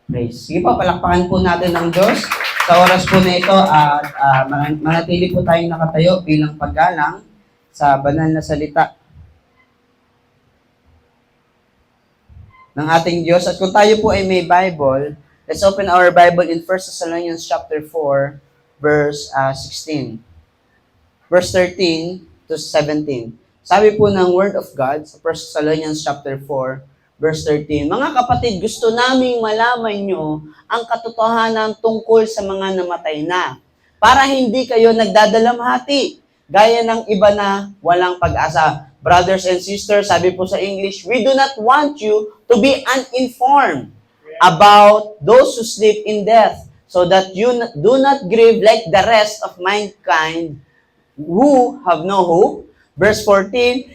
Praise. Sige po, palakpakan po natin ng Diyos sa oras po na ito at manatili po tayong nakatayo bilang paggalang sa banal na salita ng ating Diyos. At kung tayo po ay may Bible, let's open our Bible in 1 Thessalonians chapter 4, verse 16. Verse 13 to 17. Sabi po ng Word of God sa 1 Thessalonians chapter 4, verse 13, mga kapatid, gusto naming malaman nyo ang katotohanan tungkol sa mga namatay na, para hindi kayo nagdadalamhati, gaya ng iba na walang pag-asa. Brothers and sisters, sabi po sa English, we do not want you to be uninformed about those who sleep in death, so that you do not grieve like the rest of mankind who have no hope. Verse 14,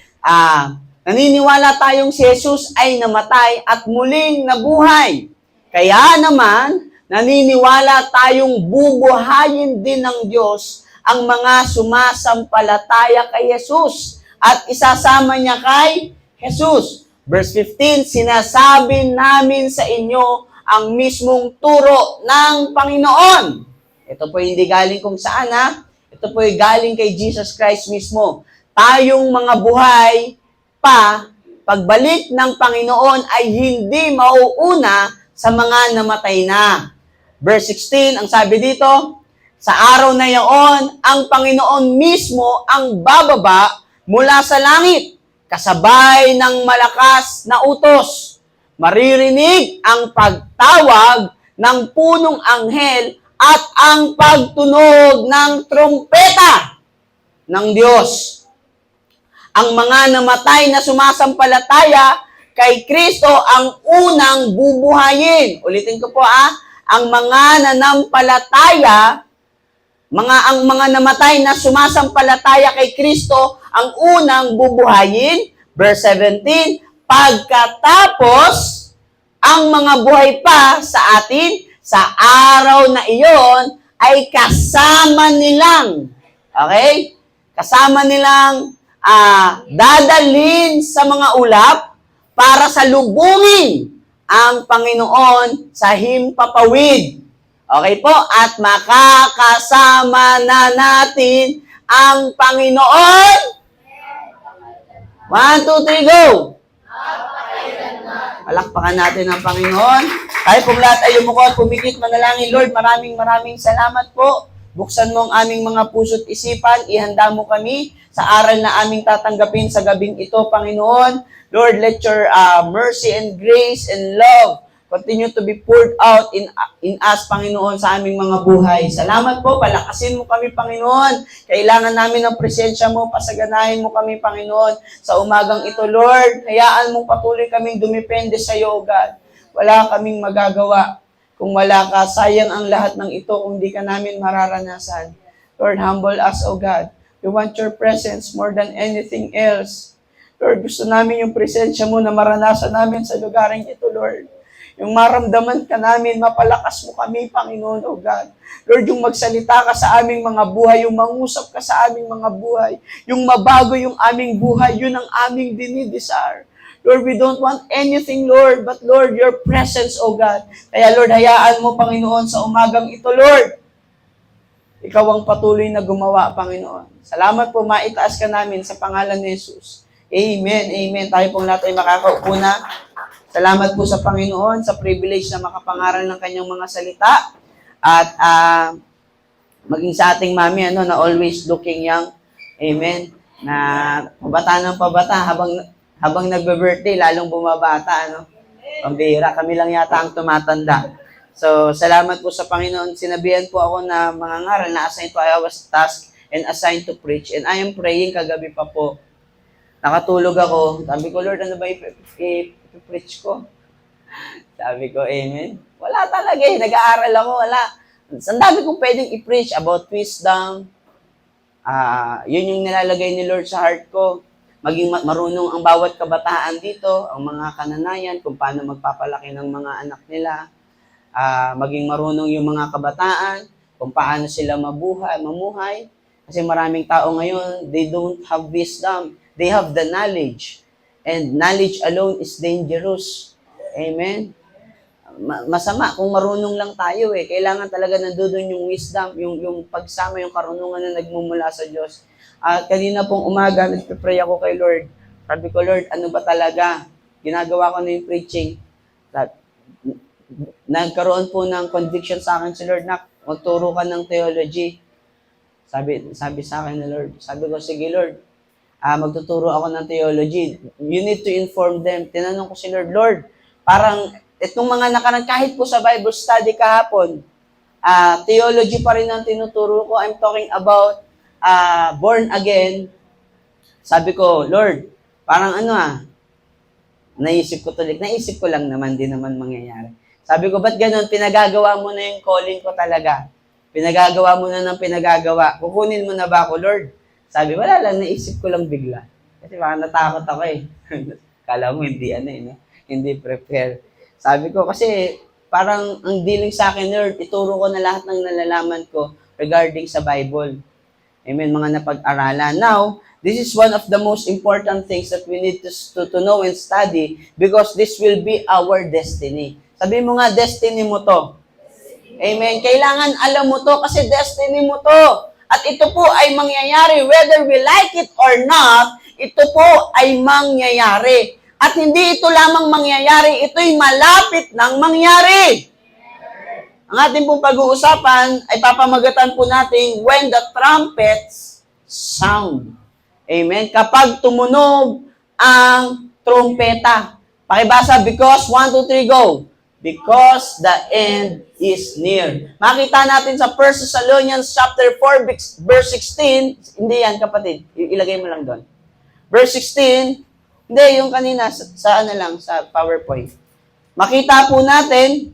naniniwala tayong si Jesus ay namatay at muling nabuhay. Kaya naman, naniniwala tayong bubuhayin din ng Diyos ang mga sumasampalataya kay Jesus at isasama niya kay Jesus. Verse 15, sinasabi namin sa inyo ang mismong turo ng Panginoon. Ito po hindi galing kung saan Ito po ay galing kay Jesus Christ mismo. Tayong mga buhay pa, pagbalik ng Panginoon ay hindi mauuna sa mga namatay na. Verse 16, ang sabi dito, sa araw na iyon, ang Panginoon mismo ang bababa mula sa langit, kasabay ng malakas na utos. Maririnig ang pagtawag ng punong anghel at ang pagtunog ng trompeta ng Diyos. Ang mga namatay na sumasampalataya kay Kristo ang unang bubuhayin. Ulitin ko po ang mga nanampalataya, ang mga namatay na sumasampalataya kay Kristo ang unang bubuhayin. Verse 17, pagkatapos ang mga buhay pa sa atin sa araw na iyon ay kasama nilang, okay? Kasama nilang dadalhin sa mga ulap para salubungin ang Panginoon sa himpapawid. Okay po? At makakasama na natin ang Panginoon. 1, 2, 3, go! Palakpakan natin ang Panginoon. Tayo pong lahat ay umuko at pumikit manalangin. Lord, maraming salamat po. Buksan mo ang aming mga puso't isipan. Ihanda mo kami sa aral na aming tatanggapin sa gabing ito, Panginoon. Lord, let your mercy and grace and love continue to be poured out in us, Panginoon, sa aming mga buhay. Salamat po, palakasin mo kami, Panginoon. Kailangan namin ng presensya mo, pasaganahin mo kami, Panginoon. Sa umagang ito, Lord, hayaan mong patuloy kaming dumipende sa iyo, God. Wala kaming magagawa. Kung wala ka, sayang ang lahat ng ito kung di ka namin mararanasan. Lord, humble us, O God. We want your presence more than anything else. Lord, gusto namin yung presensya mo na maranasan namin sa lugaring ito, Lord. Yung maramdaman ka namin, mapalakas mo kami, Panginoon, O God. Lord, yung magsalita ka sa aming mga buhay, yung mangusap ka sa aming mga buhay, yung mabago yung aming buhay, yun ang aming dinidesire. Lord, we don't want anything, Lord, but Lord, your presence, O God. Kaya Lord, hayaan mo, Panginoon, sa umagang ito, Lord. Ikaw ang patuloy na gumawa, Panginoon. Salamat po, maitaas ka namin sa pangalan ni Jesus. Amen, amen. Tayo pong lahat ay makakaupo na. Salamat po sa Panginoon, sa privilege na makapangaral ng kanyang mga salita. At maging sa ating mami, na always looking young. Amen. Na pabata ng pabata habang nagbe-birthday, lalong bumabata. Pambihira, kami lang yata ang tumatanda. So, salamat po sa Panginoon. Sinabihan po ako na mga ngaral na assigned to I was tasked and assigned to preach. And I am praying kagabi pa po. Nakatulog ako. Sabi ko, Lord, ano ba i-preach ko? Sabi ko, amen. Wala talaga nag-aaral ako, wala. Ang dami kong pwedeng i-preach about wisdom. Yun yung nilalagay ni Lord sa heart ko. Maging marunong ang bawat kabataan dito, ang mga kananayan, kung paano magpapalaki ng mga anak nila. Maging marunong yung mga kabataan, kung paano sila mamuhay. Kasi maraming tao ngayon, they don't have wisdom. They have the knowledge. And knowledge alone is dangerous. Amen? masama kung marunong lang tayo eh. Kailangan talaga nandoon yung wisdom, yung pagsama, yung karunungan na nagmumula sa Diyos. At kanina pong umaga, nagpe-pray ako kay Lord. Sabi ko, Lord, ano ba talaga? Ginagawa ko na yung preaching. Nagkaroon po ng conviction sa akin si Lord na magturo ka ng theology. Sabi sa akin ni Lord. Sabi ko, sige Lord, magtuturo ako ng theology. You need to inform them. Tinanong ko si Lord, Lord, parang itong mga nakarang, kahit po sa Bible study kahapon, theology pa rin ang tinuturo ko. I'm talking about born again. Sabi ko, Lord, parang naisip ko lang naman, di naman mangyayari. Sabi ko, ba't ganun? Pinagagawa mo na yung calling ko talaga. Pinagagawa mo na ng pinagagawa. Kukunin mo na ba ako, Lord? Sabi, wala lang, naisip ko lang bigla. Kasi baka natakot ako eh. Kala mo hindi no? Hindi prepare. Sabi ko, kasi parang ang dealing sa akin, Lord, ituro ko na lahat ng nalalaman ko regarding sa Bible. Amen, mga napag-aralan. Now, this is one of the most important things that we need to know and study because this will be our destiny. Sabi mo nga, destiny mo to. Amen. Kailangan alam mo to kasi destiny mo to. At ito po ay mangyayari whether we like it or not, ito po ay mangyayari. At hindi ito lamang mangyayari, ito'y malapit ng mangyari. Ang ating pong pag-uusapan ay papamagatan po natin when the trumpets sound. Amen. Kapag tumunog ang trumpeta. Pakibasa, because 1, 2, 3, go. Because the end is near. Makita natin sa 1 Thessalonians chapter 4, verse 16. Hindi yan, kapatid. Ilagay mo lang doon. Verse 16. Hindi, yung kanina, sa PowerPoint. Makita po natin,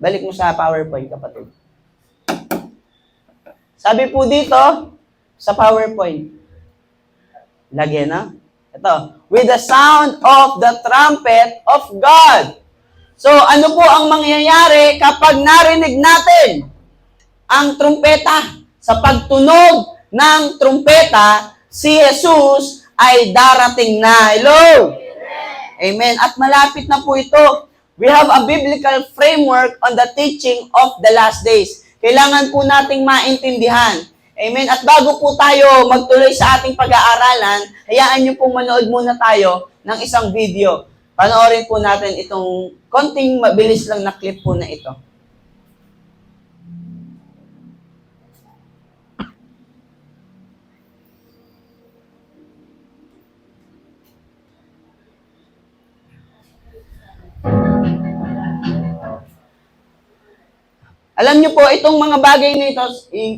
balik mo sa PowerPoint, kapatid. Sabi po dito, sa PowerPoint, lagyan na. Ito, with the sound of the trumpet of God. So, ano po ang mangyayari kapag narinig natin ang trumpeta? Sa pagtunog ng trumpeta, si Jesus ay darating na. Hello? Amen. At malapit na po ito. We have a biblical framework on the teaching of the last days. Kailangan po nating maintindihan. Amen. At bago po tayo magtuloy sa ating pag-aaralan, hayaan niyo pong manood muna tayo ng isang video. Panoorin po natin itong konting mabilis lang na clip po na ito. Alam niyo po, itong mga bagay na ito,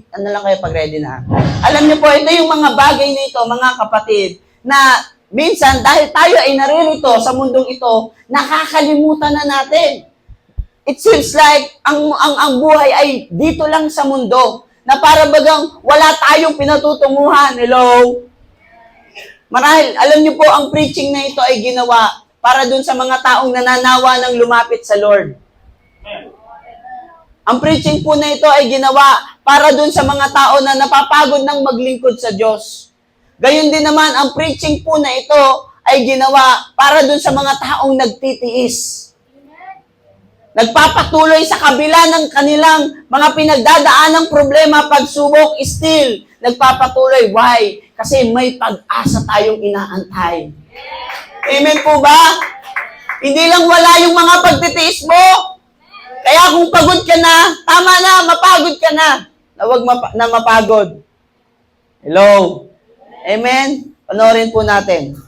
ano lang kayo pag ready na. Alam niyo po, ito yung mga bagay na ito, mga kapatid, na minsan, dahil tayo ay naririto sa mundong ito, nakakalimutan na natin. It seems like ang buhay ay dito lang sa mundo, na para bagang wala tayong pinatutunguhan. Hello? Marahil, alam niyo po, ang preaching na ito ay ginawa para dun sa mga taong nananawa ng lumapit sa Lord. Ang preaching po na ito ay ginawa para dun sa mga tao na napapagod ng maglingkod sa Diyos. Gayon din naman, ang preaching po na ito ay ginawa para dun sa mga taong nagtitiis. Nagpapatuloy sa kabila ng kanilang mga pinagdadaanang problema, pagsubok, still, nagpapatuloy. Why? Kasi may pag-asa tayong inaantay. Amen po ba? Hindi lang wala yung mga pagtitiis mo. Kaya kung pagod ka na, tama na, mapagod ka na. Na huwag na mapagod. Hello? Amen? Panoorin po natin.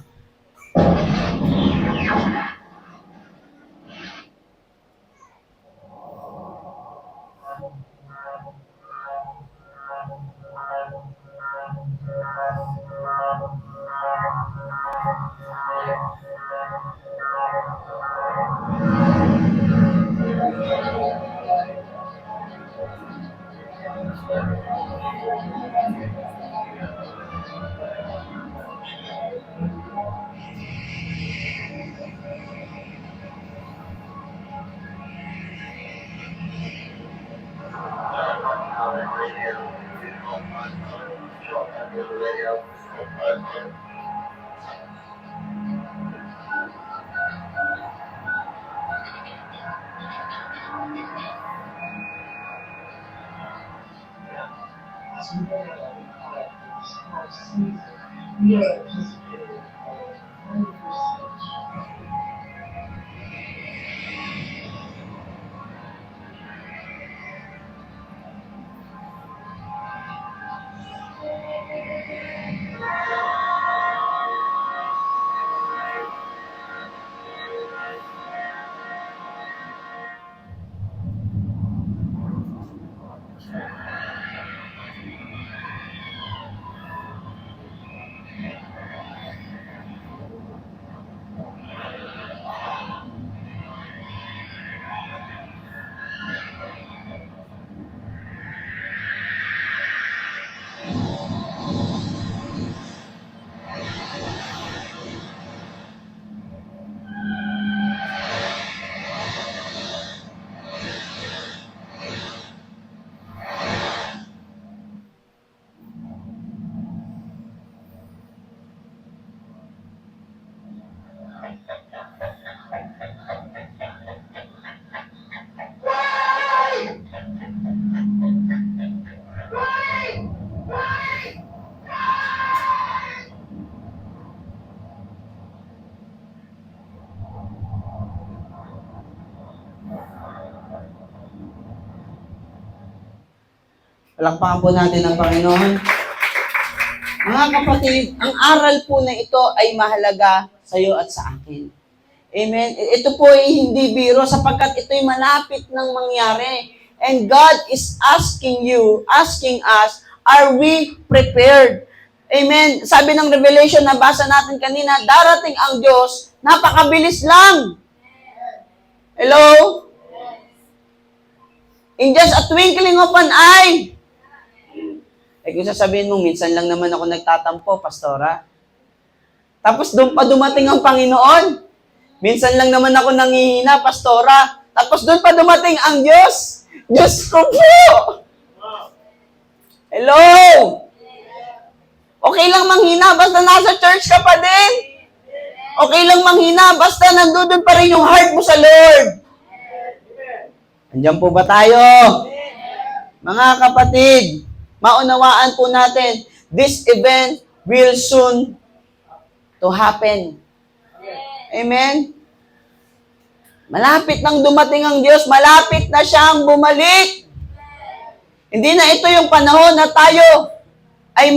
Palakpakan po natin ang Panginoon. Mga kapatid, ang aral po na ito ay mahalaga sa iyo at sa akin. Amen? Ito po ay hindi biro sapagkat ito'y malapit ng mangyari. And God is asking us, are we prepared? Amen? Sabi ng Revelation na basa natin kanina, darating ang Diyos, napakabilis lang. Hello? In just a twinkling of an eye. Kung sasabihin mo, minsan lang naman ako nagtatampo, pastora. Tapos doon pa dumating ang Panginoon. Minsan lang naman ako nangihina, pastora. Tapos doon pa dumating ang Diyos. Diyos ko po! Hello? Okay lang manghina, basta nasa church ka pa din. Okay lang manghina, basta nandun pa rin yung heart mo sa Lord. Andiyan po ba tayo? Mga kapatid, maunawaan po natin, this event will soon to happen. Amen? Malapit nang dumating ang Diyos, malapit na siyang bumalik. Hindi na ito yung panahon na tayo ay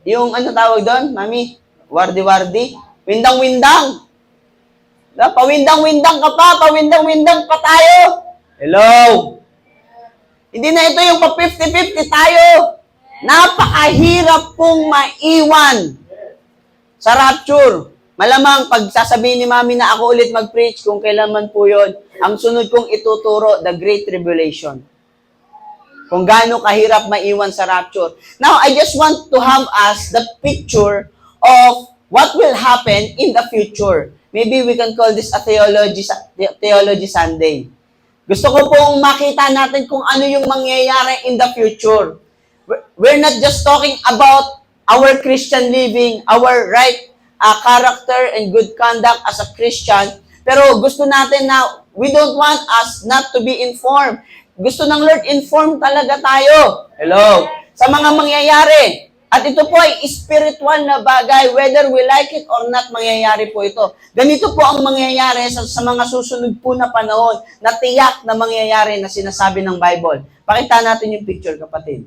yung ano tawag doon, mami? Wardi-wardi? Windang-windang. Pawindang-windang ka pa, pawindang-windang pa tayo. Hello? Hindi na ito yung pa-50-50 tayo. Napakahirap pong maiwan sa rapture. Malamang pag sasabihin ni mami na ako ulit mag-preach kung kailan man po yun, ang sunod kong ituturo, the Great Tribulation. Kung gaano kahirap maiwan sa rapture. Now, I just want to have us the picture of what will happen in the future. Maybe we can call this a theology Sunday. Gusto ko pong makita natin kung ano yung mangyayari in the future. We're not just talking about our Christian living, our right character and good conduct as a Christian, pero gusto natin na we don't want us not to be informed. Gusto ng Lord, informed talaga tayo. Hello? Sa mga mangyayari. At ito po ay spiritual na bagay, whether we like it or not, mangyayari po ito. Ganito po ang mangyayari sa mga susunod po na panahon na tiyak na mangyayari na sinasabi ng Bible. Pakita natin yung picture, kapatid.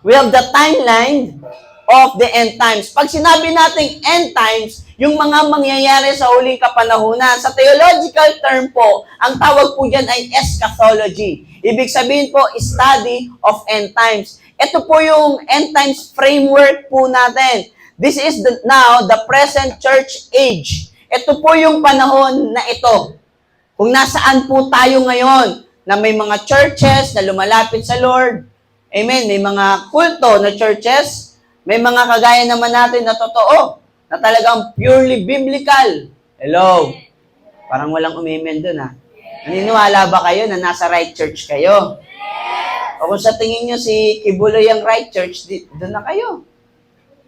We have the timeline of the end times. Pag sinabi nating end times, yung mga mangyayari sa huling kapanahunan. Sa theological term po, ang tawag po dyan ay eschatology. Ibig sabihin po, study of end times. Ito po yung end times framework po natin. This is now the present church age. Ito po yung panahon na ito. Kung nasaan po tayo ngayon, na may mga churches na lumalapit sa Lord. Amen. May mga kulto na churches. May mga kagaya naman natin na totoo, na talagang purely biblical. Hello? Parang walang umimen dun, ha? Naniniwala ba kayo na nasa right church kayo? O kung sa tingin nyo si Kibuloy ang right church, doon na kayo.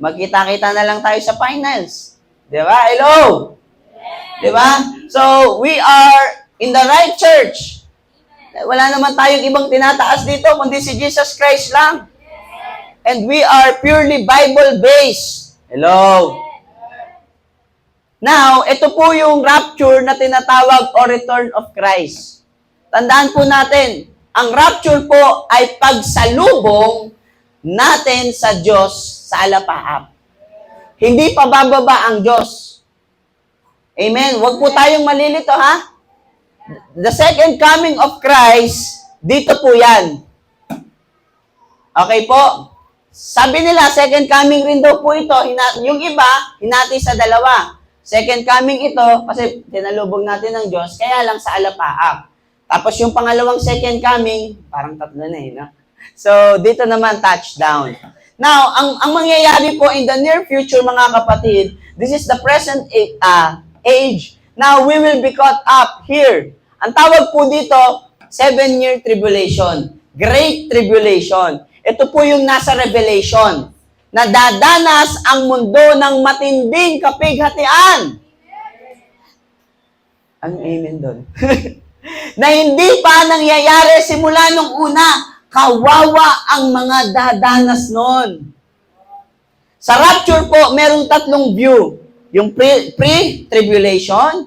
Magkita-kita na lang tayo sa finals. Di ba? Hello? Di ba? So, we are in the right church. Wala naman tayong ibang tinataas dito, kundi si Jesus Christ lang. And we are purely Bible-based. Hello? Now, ito po yung rapture na tinatawag o return of Christ. Tandaan po natin, ang rapture po ay pagsalubong natin sa Diyos sa alapaap. Hindi pa bababa ang Diyos. Amen? Huwag po tayong malilito, ha? The second coming of Christ, dito po yan. Okay po? Sabi nila, second coming rin daw po ito. Yung iba, hinati sa dalawa. Second coming ito, kasi tinalubog natin ng Diyos, kaya lang sa alapaap. Tapos yung pangalawang second coming, parang tatlo na no? So, dito naman, touchdown. Now, ang mangyayari po in the near future, mga kapatid, this is the present age. Now, we will be caught up here. Ang tawag po dito, 7-year tribulation. Great tribulation. Ito po yung nasa Revelation. Na dadanas ang mundo ng matinding kapighatian. Ano amen doon? Na hindi pa nangyayari simula nung una. Kawawa ang mga dadanas noon. Sa rapture po, merong tatlong view. Yung pre-tribulation,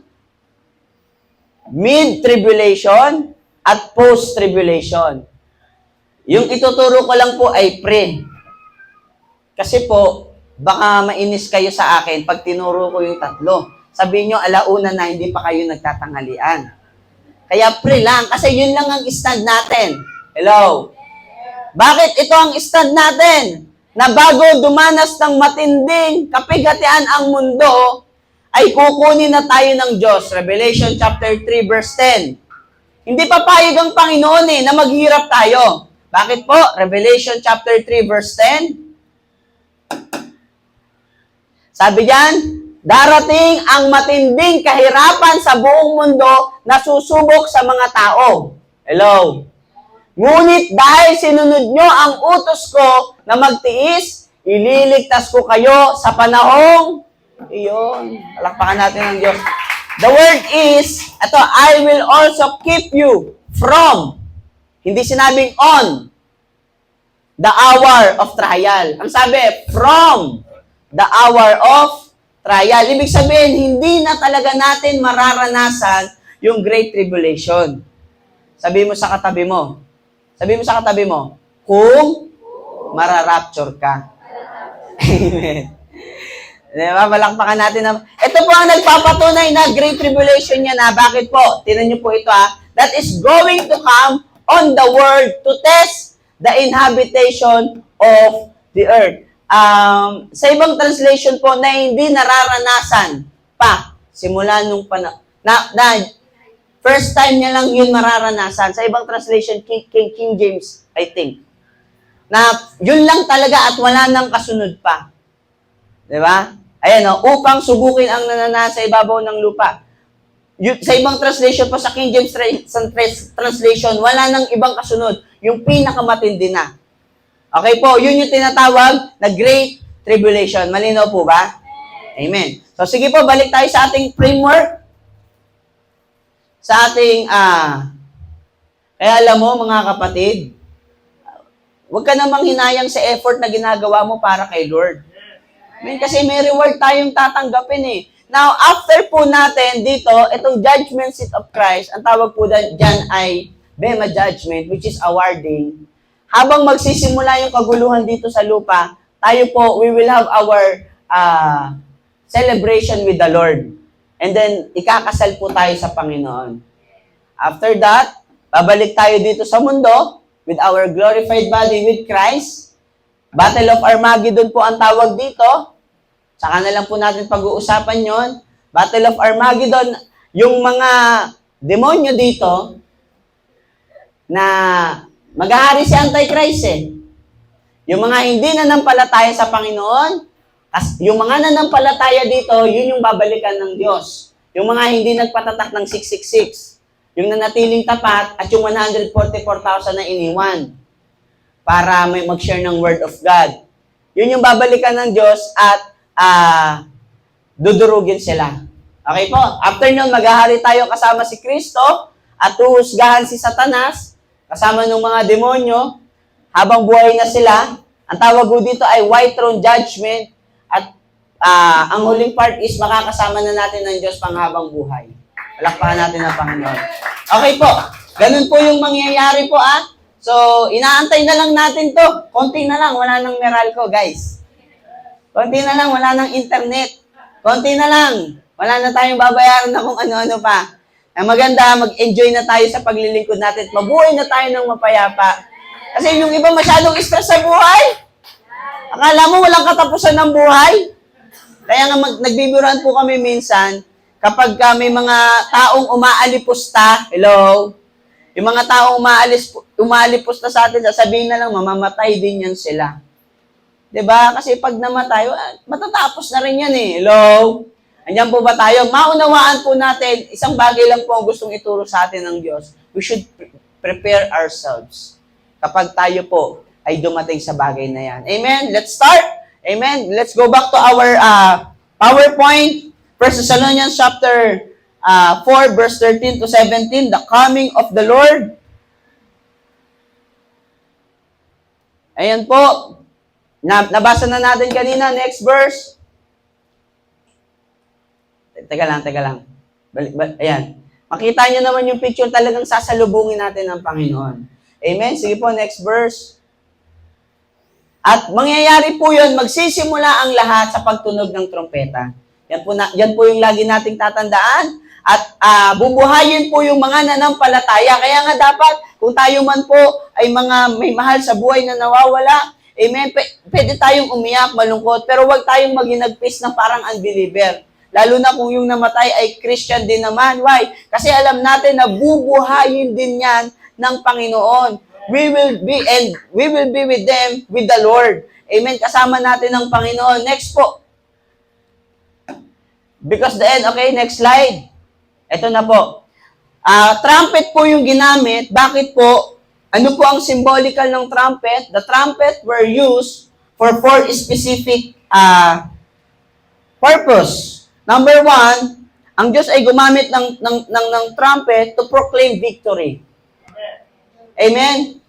mid-tribulation, at post-tribulation. Yung ituturo ko lang po ay pre. Kasi po, baka mainis kayo sa akin pag tinuro ko yung tatlo. Sabihin nyo, alauna na, hindi pa kayo nagtatanghalian. Kaya pre lang, kasi yun lang ang stand natin. Hello? Bakit ito ang stand natin? Na bago dumanas ng matinding kapighatian ang mundo, ay kukunin na tayo ng Diyos. Revelation chapter 3 verse 10. Hindi papayag ang Panginoon na maghirap tayo. Bakit po? Revelation chapter 3 verse 10. Sabi diyan, darating ang matinding kahirapan sa buong mundo na susubok sa mga tao. Hello? Ngunit dahil sinunod nyo ang utos ko na magtiis, ililigtas ko kayo sa panahong iyon. Palakpakan natin ang Diyos. The word is, ito, I will also keep you from, hindi sinabing on, the hour of trial. Ang sabi, from the hour of trial. Ibig sabihin, hindi na talaga natin mararanasan yung Great Tribulation. Sabi mo sa katabi mo, kung mararapture ka. Amen. Diba? Malakpakan natin na. Ito po ang nagpapatunay na Great Tribulation niya na. Bakit po? Tinan niyo po ito That is going to come on the world to test the inhabitation of the earth. Sa ibang translation po na hindi nararanasan pa simula nung first time niya lang yun mararanasan. Sa ibang translation, King James, I think. Na yun lang talaga at wala nang kasunod pa. Diba? Ayan upang subukin ang nananasa sa ibabaw ng lupa. Sa ibang translation po, sa King James translation, wala nang ibang kasunod. Yung pinakamatindi na. Okay po, yun yung tinatawag na Great Tribulation. Malinaw po ba? Amen. So sige po, balik tayo sa ating framework. Sa ating, kaya alam mo mga kapatid, huwag ka namang hinayang sa effort na ginagawa mo para kay Lord. Amen, kasi may reward tayong tatanggapin Now, after po natin dito, itong judgment seat of Christ, ang tawag po dyan ay Bema Judgment, which is awarding. Habang magsisimula yung kaguluhan dito sa lupa, tayo po, we will have our celebration with the Lord. And then, ikakasal po tayo sa Panginoon. After that, babalik tayo dito sa mundo with our glorified body with Christ. Battle of Armageddon po ang tawag dito. Saka na lang po natin pag-uusapan yon. Battle of Armageddon, yung mga demonyo dito na maghahari si Antichrist Yung mga hindi nanampalataya sa Panginoon, yung mga nanampalataya dito, yun yung babalikan ng Diyos. Yung mga hindi nagpatatak ng 666, yung nanatiling tapat, at yung 144,000 na iniwan para may mag-share ng Word of God. Yun yung babalikan ng Diyos at dudurugin sila. Okay po? After nun, maghahari tayo kasama si Kristo at huhusgahan si Satanas, kasama ng mga demonyo, habang buhay na sila. Ang tawag ko dito ay white throne judgment, at ang huling part is makakasama na natin ng Diyos panghabang buhay. Palakpakan natin ang Panginoon. Okay po, ganun po yung mangyayari po So, inaantay na lang natin to. Konti na lang, wala nang Meralco, guys. Konti na lang, wala nang internet. Konti na lang, wala na tayong babayaran na kung ano-ano pa. Ang maganda, mag-enjoy na tayo sa paglilingkod natin. Mabuhay na tayo ng mapayapa. Kasi yung iba masyadong stress sa buhay. Akala mo walang katapusan ng buhay. Kaya nga nagbibiruan po kami minsan, kapag may mga taong umaalipusta, hello, yung mga taong umaalipusta sa atin, sasabihin na lang, mamamatay din yan sila. 'Di ba? Kasi pag namatay, matatapos na rin yan eh. Hello? Andiyan po ba tayo? Maunawaan po natin, isang bagay lang po ang gustong ituro sa atin ng Diyos. We should prepare ourselves kapag tayo po ay dumating sa bagay na yan. Amen? Let's start. Amen? Let's go back to our PowerPoint. 1 Thessalonians chapter 4, verse 13 to 17, the coming of the Lord. Ayan po. Nabasa na natin kanina. Next verse. Teka lang. Ayan. Makita nyo naman yung picture, talagang sasalubungin natin ng Panginoon. Amen? Sige po, next verse. At mangyayari po yun, magsisimula ang lahat sa pagtunog ng trompeta. Yan po yung lagi nating tatandaan. At bubuhayin po yung mga nanampalataya. Kaya nga dapat, kung tayo man po ay mga may mahal sa buhay na nawawala, amen, pwede tayong umiyak, malungkot, pero huwag tayong maginagpis na parang unbeliever. Lalo na kung yung namatay ay Christian din naman. Why? Kasi alam natin na bubuhayin din yan ng Panginoon. We will be with them, with the Lord. Amen. Kasama natin ng Panginoon. Next po. Because the end, okay, next slide. Ito na po. Trumpet po yung ginamit. Bakit po? Ano po ang symbolical ng trumpet? The trumpet were used for 4 specific purpose. Number 1, ang Diyos ay gumamit ng trumpet to proclaim victory. Amen?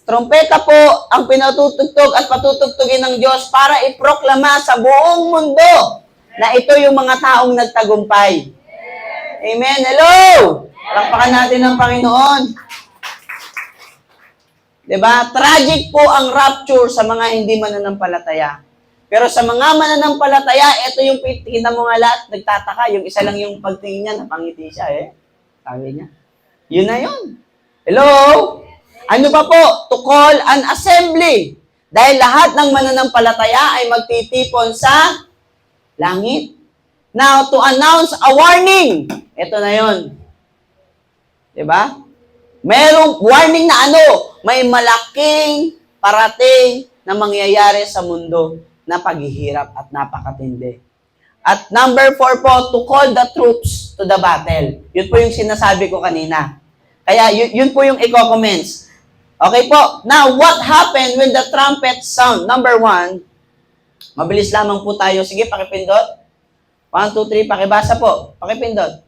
Trompeta po ang pinatutugtog at patutugtugin ng Diyos para iproklama sa buong mundo na ito yung mga taong nagtagumpay. Amen? Hello! Palakpakan natin ng Panginoon. Diba? Tragic po ang rapture sa mga hindi mananampalataya. Pero sa mga mananampalataya, ito yung kita mo nga lahat, nagtataka. Yung isa lang yung pagtingin niya, napangiti siya Sabi niya. Yun na yun. Hello? Ano pa po? To call an assembly. Dahil lahat ng mananampalataya ay magtitipon sa langit. Now, to announce a warning. Ito na yun. Diba? Merong warning na may malaking parating na mangyayari sa mundo na paghihirap at napakatindi. At number 4 po, to call the troops to the battle. Yun po yung sinasabi ko kanina. Kaya yun po yung i-comments. Okay po. Now, what happened when the trumpet sound? Number 1, mabilis lamang po tayo. Sige, pakipindot. 1, 2, 3, pakibasa po. Pakipindot.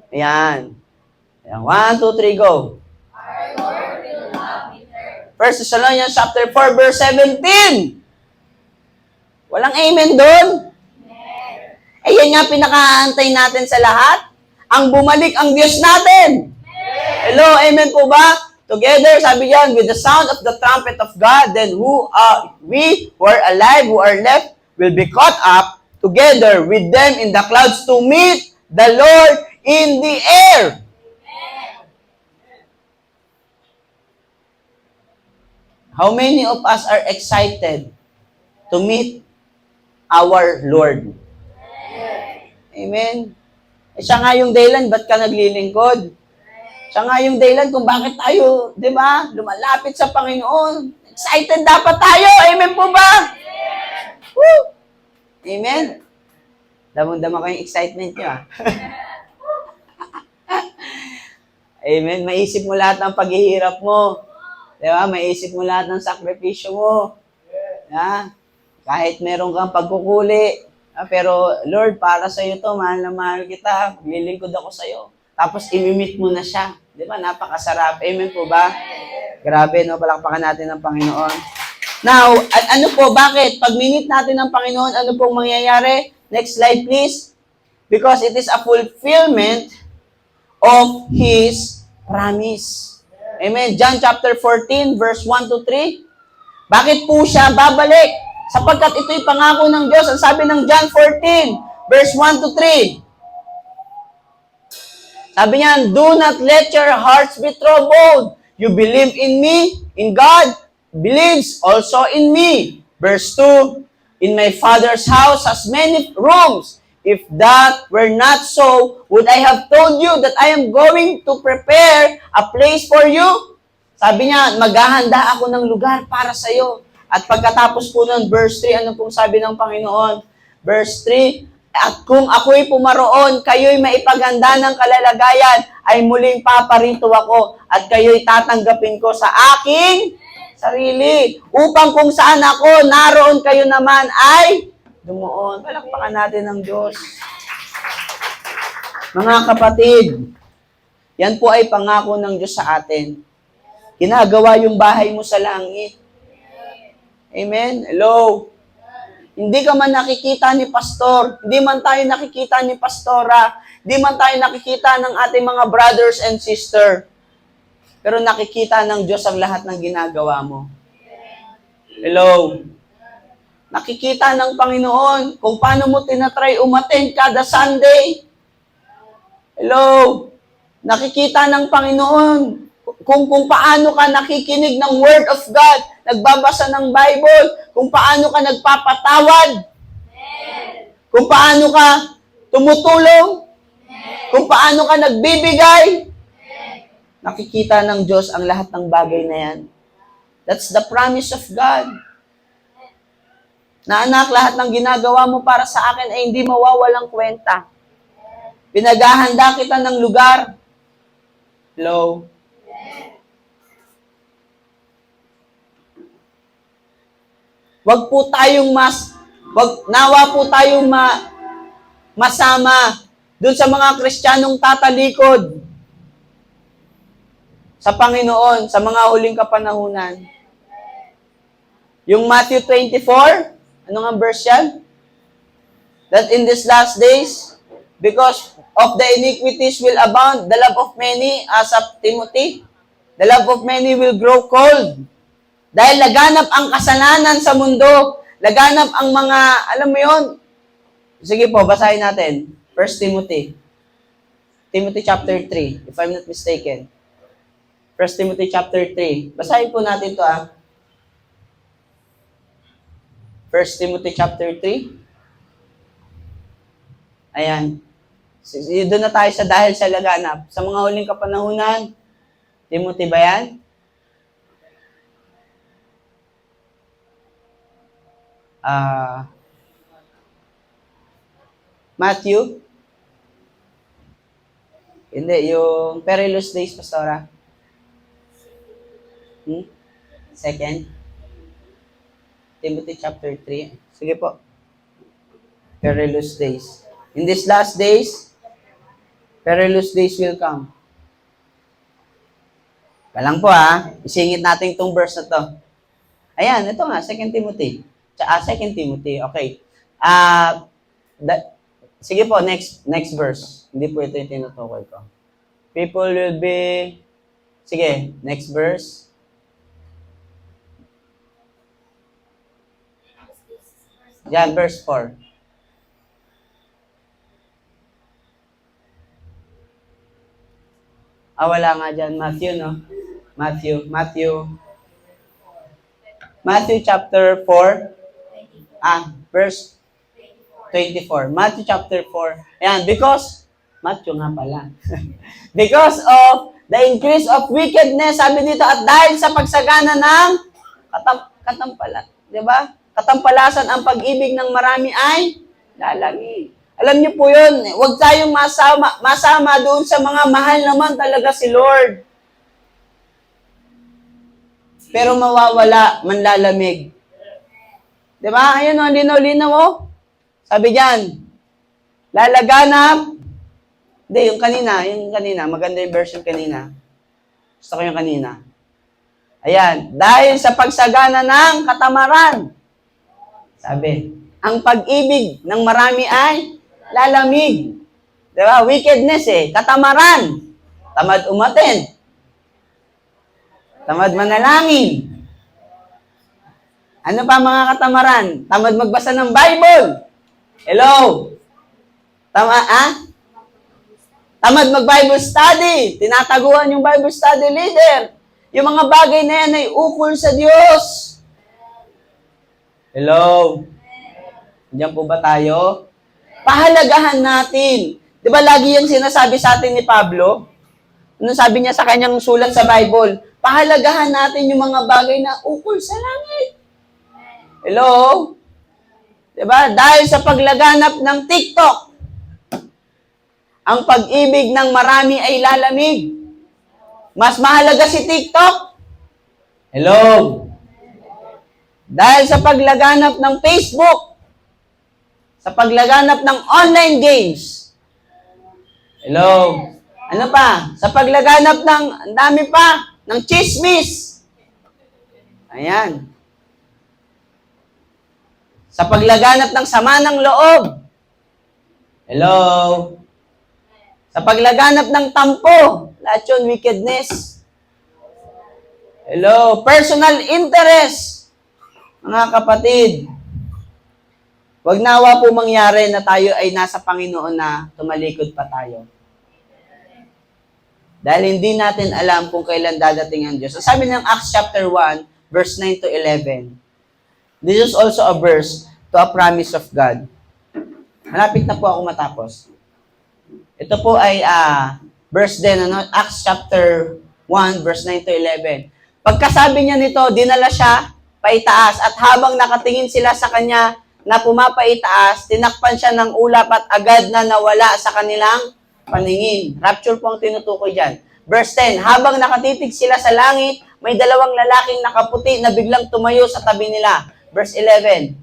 Ayan. 1, 2, 3, go. 1 Thessalonians chapter 4, verse 17. Walang amen doon? Yan nga pinakaantay natin sa lahat. Ang bumalik ang Diyos natin. Hello, amen po ba? Together, sabi yan, with the sound of the trumpet of God, then we who are alive, who are left, will be caught up together with them in the clouds to meet the Lord in the air. How many of us are excited to meet our Lord? Amen. Siya nga yung dahilan, ba't ka naglilingkod? Siya nga yung dahilan kung bakit tayo, di ba, lumalapit sa Panginoon. Excited dapat tayo. Amen po ba? Woo! Amen. Damang-dama ko yung excitement nyo, Amen. Maisip mo lahat ng paghihirap mo. Di ba? Maisip mo lahat ng sakripisyo mo. Kahit meron kang pagkukuli, Pero Lord, para sa iyo to, mahal na mahal kita, lilingkod ako sa iyo. Tapos imimit mo na siya. Di ba? Napakasarap. Amen po ba? Grabe, no? Palakpakan natin ng Panginoon. Now, ano po, bakit? Pag minit natin ng Panginoon, ano pong mangyayari? Next slide, please. Because it is a fulfillment of His promise. Amen. John chapter 14, verse 1 to 3. Bakit po siya babalik? Sapagkat ito'y pangako ng Diyos. Ang sabi ng John 14, verse 1 to 3. Sabi niya, do not let your hearts be troubled. You believe in me, in God, believes also in me. Verse 2, in my Father's house has many rooms. If that were not so, would I have told you that I am going to prepare a place for you? Sabi niya, maghahanda ako ng lugar para sa iyo. At pagkatapos po ng verse 3, ano pong sabi ng Panginoon? Verse 3, at kung ako'y pumaroon, kayo'y maipaganda ng kalalagayan, ay muling paparito ako, at kayo'y tatanggapin ko sa aking sarili. Upang kung saan ako, naroon kayo naman ay dumuon. Palakpakan natin ng Diyos. Mga kapatid, yan po ay pangako ng Diyos sa atin. Ginagawa yung bahay mo sa langit. Amen? Hello? Hindi ka man nakikita ni pastor, hindi man tayo nakikita ni pastora, hindi man tayo nakikita ng ating mga brothers and sister. Pero nakikita ng Diyos ang lahat ng ginagawa mo. Hello? Nakikita ng Panginoon kung paano mo tinatry umattend kada Sunday. Hello? Nakikita ng Panginoon kung paano ka nakikinig ng Word of God, nagbabasa ng Bible, kung paano ka nagpapatawad, kung paano ka tumutulong, kung paano ka nagbibigay. Nakikita ng Diyos ang lahat ng bagay na yan. That's the promise of God. Na anak, lahat ng ginagawa mo para sa akin ay hindi mawawalang kwenta. Pinaghahanda kita ng lugar. Hello? Wag po tayong nawa po tayong masama dun sa mga Kristiyanong tatalikod sa Panginoon, sa mga huling kapanahunan. Yung Matthew 24, ano nga verse yan? That in these last days, because of the iniquities will abound, the love of many, as of Timothy, the love of many will grow cold. Dahil laganap ang kasalanan sa mundo, laganap ang mga, alam mo yon. Sige po, basahin natin. 1 Timothy. Timothy chapter 3, if I'm not mistaken. 1 Timothy chapter 3. Basahin po natin to 1 Timothy chapter 3. Ayan. Doon na tayo sa dahil sa laganap. Sa mga huling kapanahunan, Timothy ba yan? Matthew? Hindi, yung perilous days, Pastora. Second? Timothy chapter 3. Sige po. Perilous days. In these last days, perilous days will come. Palang po isingit natin itong verse na to. Ayan, ito nga, 2 Timothy. 2 Timothy, okay. Sige po, next verse. Hindi po ito yung tinutukoy ko. People will be... Sige, next verse. Yan, verse 4. Wala nga dyan. Matthew, no? Matthew chapter 4. Verse 24. Matthew chapter 4. Ayan, Matthew nga pala. Because of the increase of wickedness, sabi dito, at dahil sa pagsagana ng di ba? Katampalasan ang pag-ibig ng marami ay lalagi. Alam niyo po yun, huwag tayong masama doon sa mga mahal naman talaga si Lord. Pero mawawala, manlalamig. Diba? Ayun o, linaw-linaw o. Sabi diyan, lalaganap, hindi, yung kanina, maganda yung version kanina. Gusto ko yung kanina. Ayan, dahil sa pagsagana ng katamaran, sabi, ang pag-ibig ng marami ay lalamig. Diba? Wickedness katamaran. Tamad umaten. Tamad manalangin. Ano pa mga katamaran? Tamad magbasa ng Bible. Hello? Tamad mag-Bible study. Tinataguan yung Bible study leader. Yung mga bagay na yan ay ukol sa Diyos. Hello? Diyan po ba tayo? Pahalagahan natin. Di ba lagi yung sinasabi sa atin ni Pablo? Ano sabi niya sa kanyang sulat sa Bible? Pahalagahan natin yung mga bagay na ukol sa langit. Hello? Di ba? Dahil sa paglaganap ng TikTok, ang pag-ibig ng marami ay lalamig. Mas mahalaga si TikTok? Hello? Dahil sa paglaganap ng Facebook, sa paglaganap ng online games. Hello? Ano pa? Sa paglaganap ng, ang dami pa, ng chismis. Ayan. Sa paglaganap ng sama ng loob. Hello? Sa paglaganap ng tampo. Lahat yun, wickedness. Hello? Personal interest. Mga kapatid, wag nawa po mangyari na tayo ay nasa Panginoon na tumalikod pa tayo. Dahil hindi natin alam kung kailan dadating ang Diyos. So, sabi ng Acts chapter 1, verse 9 to 11. This is also a verse to a promise of God. Malapit na po ako matapos. Ito po ay verse din, Acts chapter 1, verse 9 to 11. Pagkasabi niya nito, dinala siya paitaas at habang nakatingin sila sa kanya na pumapaitaas, tinakpan siya ng ulap at agad na nawala sa kanilang paningin. Rapture po ang tinutukoy dyan. Verse 10, habang nakatitig sila sa langit, may dalawang lalaking nakaputi na biglang tumayo sa tabi nila. Verse 11,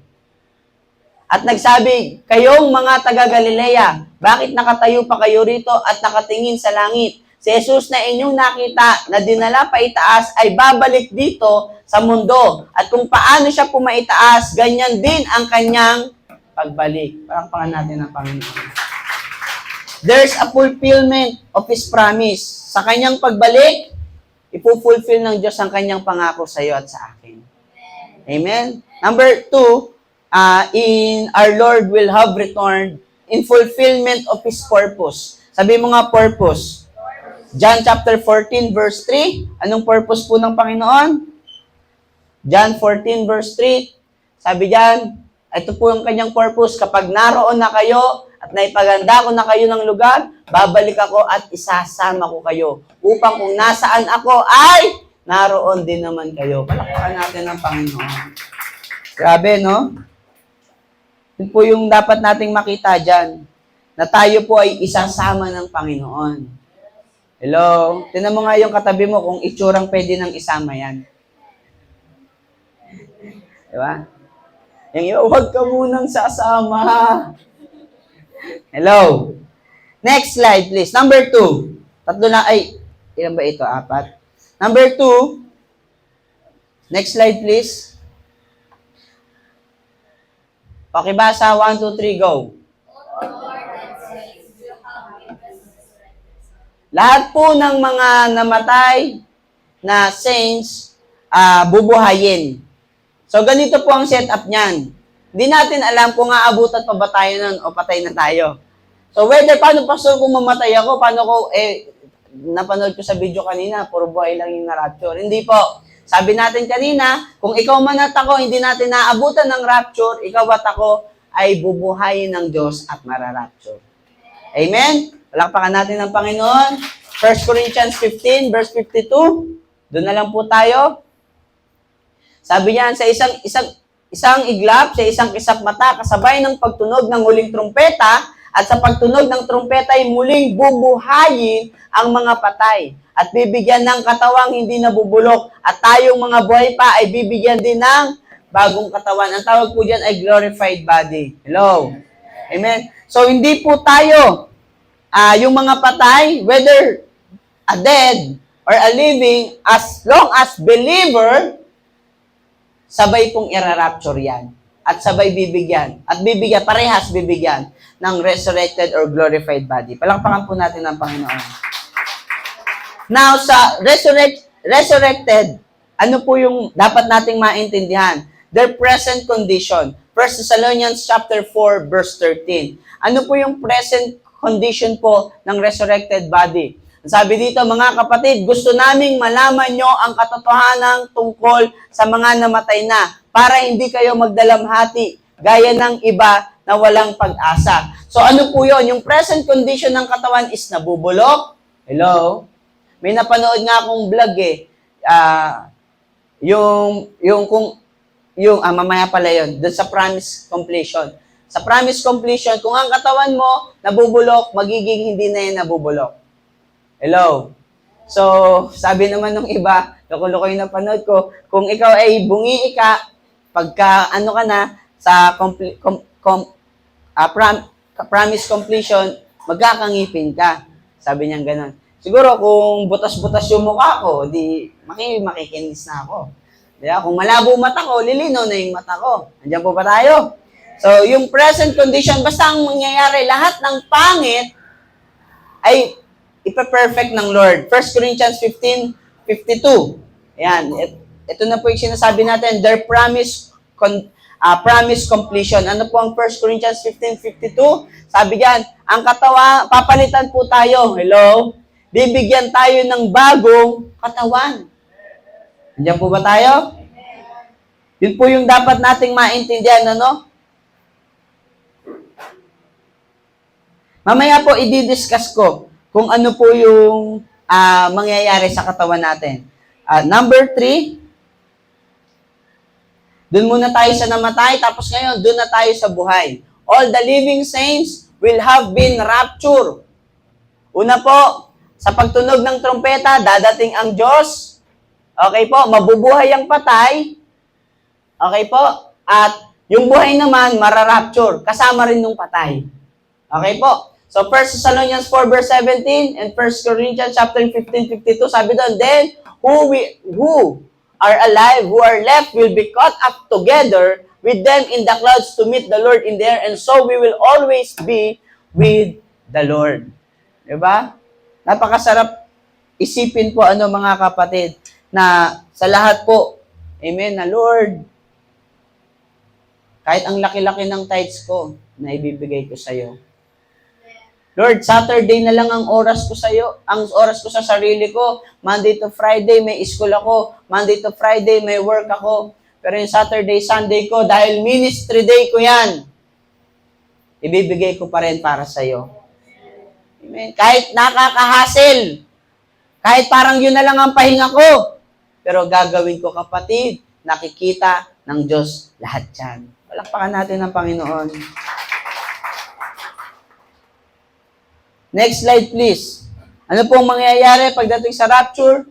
at nagsabi, kayong mga taga-Galilea, bakit nakatayo pa kayo rito at nakatingin sa langit? Si Jesus na inyong nakita na dinala pa itaas ay babalik dito sa mundo. At kung paano siya pumaitaas, ganyan din ang kanyang pagbalik. Palakpakan natin ang Panginoon. There's a fulfillment of His promise. Sa kanyang pagbalik, ipufulfill ng Diyos ang kanyang pangako sa iyo at sa akin. Amen? Number 2, in our Lord will have returned in fulfillment of His purpose. Sabi mo nga purpose. John chapter 14 verse 3. Anong purpose po ng Panginoon? John 14 verse 3. Sabi diyan, ito po yung kanyang purpose. Kapag naroon na kayo at naipaganda ko na kayo ng lugar, babalik ako at isasama ko kayo. Upang kung nasaan ako ay naroon din naman kayo. Palakpakan natin ang Panginoon. Grabe, no? Yun po yung dapat nating makita dyan. Na tayo po ay isasama ng Panginoon. Hello? Tinan mo nga yung katabi mo kung itsurang pwede nang isama yan. Diba? Yung iba, huwag ka munang sasama. Hello? Next slide, please. Number 2. Tatlo na, ilan ba ito? 4. Number 2. Next slide, please. Okay, basa. 1, 2, 3, go. Lahat po ng mga namatay na saints, bubuhayin. So, ganito po ang setup niyan. Hindi natin alam kung aabutan pa ba tayo nun o patay na tayo. So, whether paano pastor kung mamatay ako, paano ko, napanood ko sa video kanina, puro buhay lang yung na-rapture. Hindi po. Sabi natin kanina, kung ikaw man at ako, hindi natin naabutan ng rapture, ikaw at ako ay bubuhayin ng Diyos at mararapture. Amen? Palakpakan natin ng Panginoon. 1 Corinthians 15, verse 52. Doon na lang po tayo. Sabi niyan, sa isang iglap, sa isang kisap mata, kasabay ng pagtunog ng huling trumpeta, at sa pagtunog ng trumpeta ay muling bubuhayin ang mga patay. At bibigyan ng katawang hindi nabubulok. At tayong mga buhay pa ay bibigyan din ng bagong katawan. Ang tawag po dyan ay glorified body. Hello? Amen? So, hindi po tayo, yung mga patay, whether a dead or a living, as long as believer, sabay pong irarapture yan. At sabay bibigyan. At bibigyan, parehas bibigyan ng resurrected or glorified body. Palakpakan po natin ang Panginoon. Now, sa resurrected, ano po yung dapat nating maintindihan? Their present condition. 1 Thessalonians chapter 4, verse 13. Ano po yung present condition po ng resurrected body? Sabi dito, mga kapatid, gusto naming malaman nyo ang katotohanan tungkol sa mga namatay na para hindi kayo magdalamhati gaya ng iba na walang pag-asa. So ano po yun? Yung present condition ng katawan is nabubulok. Hello? May napanood nga akong vlog mamaya pala yun, doon sa promise completion. Sa promise completion, kung ang katawan mo nabubulok, magiging hindi na yan nabubulok. Hello? So, sabi naman ng iba, loko-loko yung napanood ko, kung ikaw ay bungi ka, pagka ano ka na, sa promise completion, magkakangipin ka. Sabi niya gano'n. Siguro, kung butas-butas yung mukha ko, di makikinis na ako. Diba? Kung malabo mata ko, lilinaw na yung mata ko. Andiyan po ba tayo? So, yung present condition, basta ang mangyayari, lahat ng pangit ay ipa-perfect ng Lord. 1 Corinthians 15:52. Ayan. Ito na po yung sinasabi natin, their promise completion. Ano po ang 1 Corinthians 15:52? Sabi diyan, ang katawan, papalitan po tayo. Hello? Bibigyan tayo ng bagong katawan. Andiyan po ba tayo? Yun po yung dapat nating maintindihan, ano? Mamaya po, i-discuss ko kung ano po yung mangyayari sa katawan natin. Number 3, dun muna tayo sa namatay, tapos ngayon, dun na tayo sa buhay. All the living saints will have been raptured. Una po, sa pagtunog ng trompeta, dadating ang Diyos. Okay po, mabubuhay ang patay. Okay po, at yung buhay naman, mararapture, kasama rin ng patay. Okay po. So, 1 Thessalonians 4 verse 17 and 1 Corinthians chapter 15:52, sabi doon, then, who are alive, who are left, will be caught up together with them in the clouds to meet the Lord in the air, and so we will always be with the Lord. Diba? Napakasarap isipin po, mga kapatid, na sa lahat po, amen, na Lord, kahit ang laki-laki ng tithes ko, na ibibigay ko sa iyo. Lord, Saturday na lang ang oras ko sa iyo, ang oras ko sa sarili ko. Monday to Friday may school ako. Monday to Friday may work ako. Pero yung Saturday, Sunday ko, dahil ministry day ko yan, ibibigay ko pa rin para sa iyo. Amen. Kahit nakakahassle, kahit parang yun na lang ang pahinga ko, pero gagawin ko, kapatid, nakikita ng Diyos lahat yan. Palakpakan natin ang Panginoon. Next slide, please. Ano pong mangyayari pagdating sa rapture?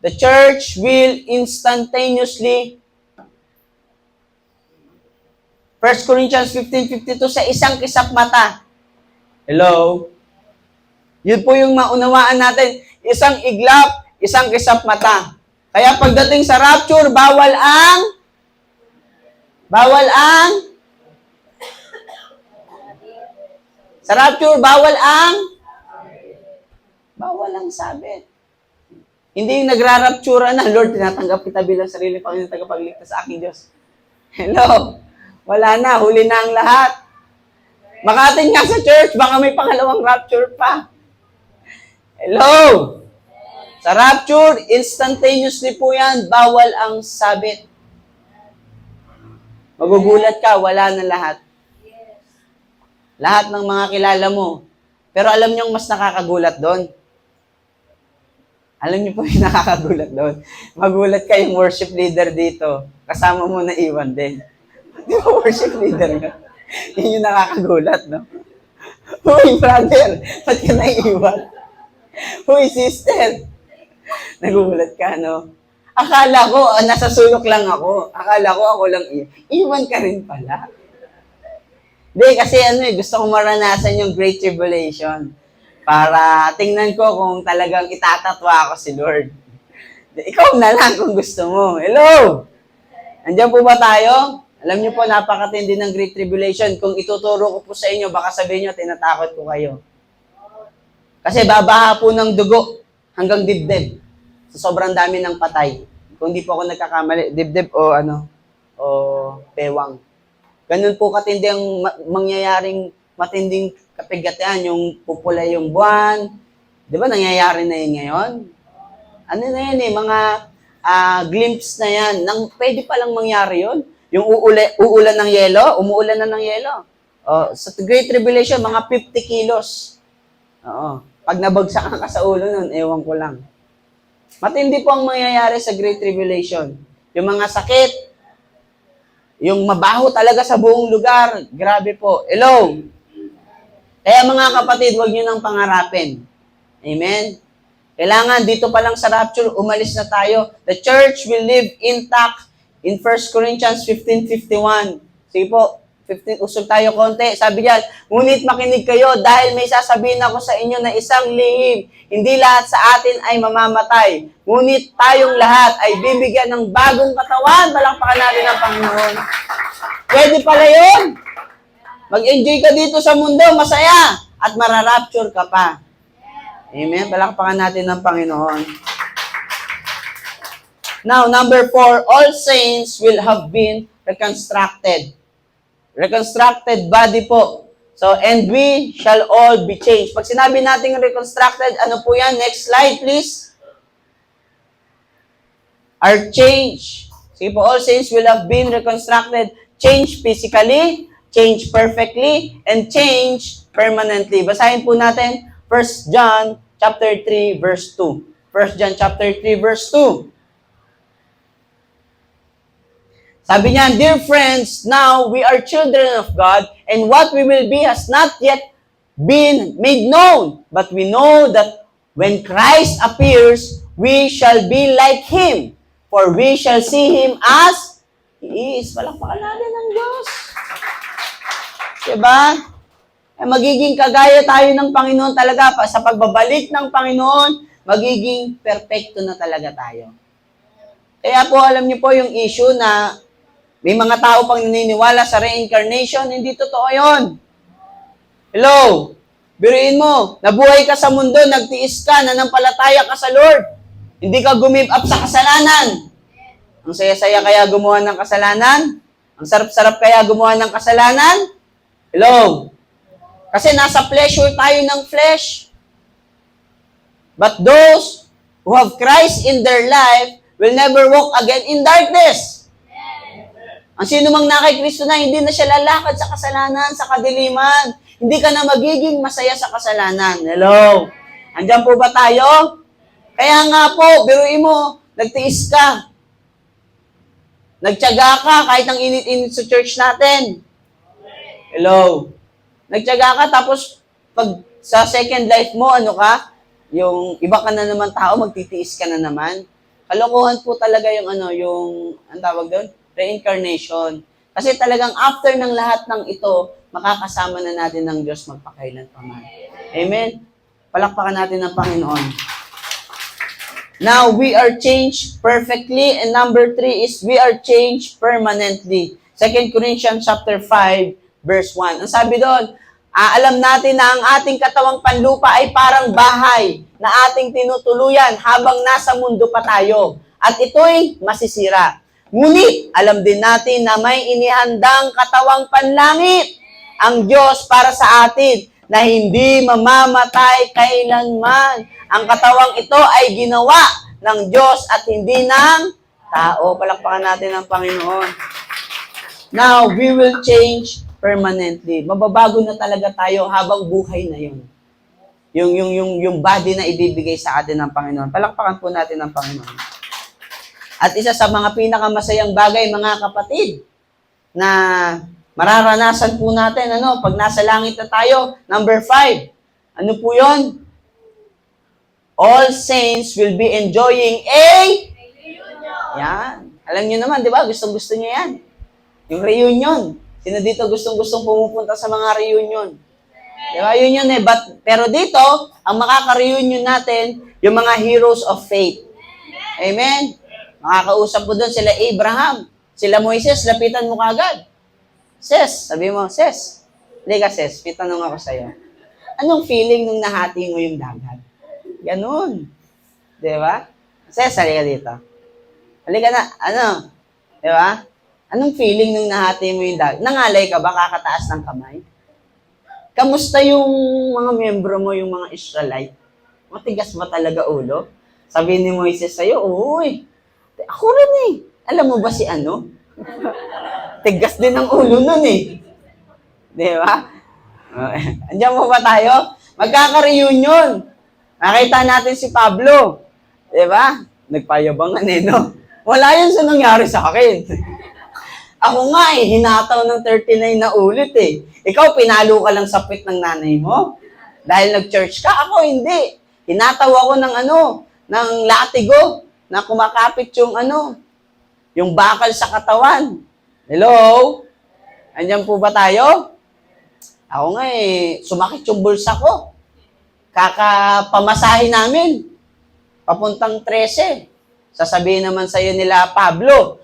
The church will instantaneously, 1 Corinthians 15:52, sa isang kisap mata. Hello? Yun po yung maunawaan natin. Isang iglap, isang kisap mata. Kaya pagdating sa rapture, bawal ang sa rapture, bawal ang sabit. Hindi yung nagraraptura na, Lord, tinatanggap kita bilang sarili Panginoon, tagapagligtas sa aking Diyos. Hello? Wala na, huli na ang lahat. Makating nga sa church, baka may pangalawang rapture pa. Hello? Sa rapture, instantaneously po yan, bawal ang sabit. Magugulat ka, wala na lahat. Lahat ng mga kilala mo. Pero alam niyo mas nakakagulat doon. Alam niyo po yung nakakagulat doon. Magulat ka yung worship leader dito. Kasama mo na iwan din. Di ba worship leader nga? Yun yung nakakagulat, no? Uy, brother, ba't ka naiiwan? Uy, sister, nagugulat ka, no? Akala ko, nasa sulok lang ako. Akala ko lang iwan ka rin pala. Hindi, kasi gusto ko maranasan yung Great Tribulation. Para tingnan ko kung talagang itatatwa ako si Lord. Ikaw na lang kung gusto mo. Hello! Andiyan po ba tayo? Alam niyo po, napakatindi ng Great Tribulation. Kung ituturo ko po sa inyo, baka sabihin niyo, tinatakot ko kayo. Kasi babaha po ng dugo hanggang dibdib. So, sobrang dami ng patay. Kung di po ako nagkakamali, dibdib o bewang. Ganun po katindi ang mangyayaring matinding kapigatian, yung pupula yung buwan. Di ba nangyayari na yun ngayon? Ano na yan mga glimpse na yan. Pwede palang mangyari yun. Yung uulan ng yelo, umuulan na ng yelo. Sa Great Tribulation, mga 50 kilos. Oo. Pag nabagsakan ka sa ulo nun, ewan ko lang. Matindi po ang mangyayari sa Great Tribulation. Yung mga sakit, yung mabaho talaga sa buong lugar, grabe po. Hello? Kaya mga kapatid, huwag nyo nang pangarapin. Amen? Kailangan dito pa lang sa rapture, umalis na tayo. The church will live intact in 1 Corinthians 15:51. Sige po, 15, usog tayo konti. Sabi diyan, ngunit makinig kayo dahil may sasabihin ako sa inyo na isang lihim. Hindi lahat sa atin ay mamamatay. Ngunit tayong lahat ay bibigyan ng bagong katawan. Palakpakan natin ang Panginoon. Pwede pala yun. Mag-enjoy ka dito sa mundo, masaya. At mararapture ka pa. Amen? Palakpakan natin ang Panginoon. Now, number 4, all saints will have been reconstructed. Reconstructed body po. So, and we shall all be changed. Pag sinabi natin reconstructed, ano po yan? Next slide, please. Are changed. Sige po, all saints will have been reconstructed. Changed physically, changed perfectly, and changed permanently. Basahin po natin 1 John chapter 3, verse 2. 1 John chapter 3, verse 2. Sabi niya, dear friends, now we are children of God, and what we will be has not yet been made known. But we know that when Christ appears, we shall be like Him, for we shall see Him as He is. Palakpakan natin ng Diyos. Diba? Magiging kagaya tayo ng Panginoon talaga. Sa pagbabalik ng Panginoon, magiging perfecto na talaga tayo. Kaya po, alam niyo po yung issue na may mga tao pang naniniwala sa reincarnation, hindi totoo yon. Hello? Biruin mo, nabuhay ka sa mundo, nagtiis ka, nanampalataya ka sa Lord. Hindi ka gumib up sa kasalanan. Ang saya-saya kaya gumawa ng kasalanan? Ang sarap-sarap kaya gumawa ng kasalanan? Hello? Kasi nasa pleasure tayo ng flesh. But those who have Christ in their life will never walk again in darkness. Ang sino mang na kay Kristo na, hindi na siya lalakad sa kasalanan, sa kadiliman. Hindi ka na magiging masaya sa kasalanan. Hello? Andiyan po ba tayo? Kaya nga po, biruin mo, nagtiis ka. Nagtiyaga ka kahit ang init-init sa church natin. Hello? Nagtiyaga ka, tapos pag sa second life mo, yung iba ka na naman tao, magtitiis ka na naman. Kalokohan po talaga yung ang tawag doon? Reincarnation. Kasi talagang after ng lahat ng ito, makakasama na natin ng Diyos magpakailan pa man. Amen? Palakpakan natin ng Panginoon. Now, we are changed perfectly. And number 3 is we are changed permanently. 2 Corinthians chapter 5, verse 1. Ang sabi doon, alam natin na ang ating katawang panlupa ay parang bahay na ating tinutuluyan habang nasa mundo pa tayo. At ito'y masisira. Ngunit, alam din natin na may inihandang katawang panlangit ang Diyos para sa atin na hindi mamamatay kailanman. Ang katawang ito ay ginawa ng Diyos at hindi ng tao. Palakpakan natin ang Panginoon. Now, we will change permanently. Mababago na talaga tayo habang buhay na yun. Yung body na ibibigay sa atin ng Panginoon. Palakpakan po natin ang Panginoon. At isa sa mga pinakamasayang bagay, mga kapatid, na mararanasan po natin, pag nasa langit na tayo, number 5, ano po yun? All saints will be enjoying a reunion. Yan. Alam niyo naman, di ba? Gustong-gusto niyo yan. Yung reunion. Sino dito gustong-gustong pumupunta sa mga reunion? Di ba? Yun yun eh. Pero dito, ang makaka-reunion natin, yung mga heroes of faith. Amen? Makakausap mo doon sila Abraham, sila Moises, lapitan mo kagad. Sis, sabi mo, sis, hindi ka sis, may tanong ako sa'yo. Anong feeling nung nahati mo yung dagat? Ganun. Di ba? Sis, halika dito. Halika na, di ba? Anong feeling nung nahati mo yung dagat? Nangalay ka ba kakataas ng kamay? Kamusta yung mga membro mo, yung mga Israelite? Matigas ba talaga ulo? Sabi ni Moises sa'yo, uy, ako rin eh. Alam mo ba si ano? Tigas din ang ulo nun eh. Di ba? Andiyan mo ba tayo? Magkaka-reunion. Nakita natin si Pablo. Di ba? Nagpayabangan eh, no? Wala yun sa nangyari sa akin. Ako nga eh, hinataw ng 39 na ulit eh. Ikaw, pinalo ka lang sa pit ng nanay mo? Dahil nag-church ka? Ako, hindi. Hinataw ako ng latigo na kumakapit yung bakal sa katawan. Hello? Andiyan po ba tayo? Ako nga eh, sumakit yung bulsa ko. Kakapamasahin namin. Papuntang 13. Sasabihin naman sa'yo nila, Pablo,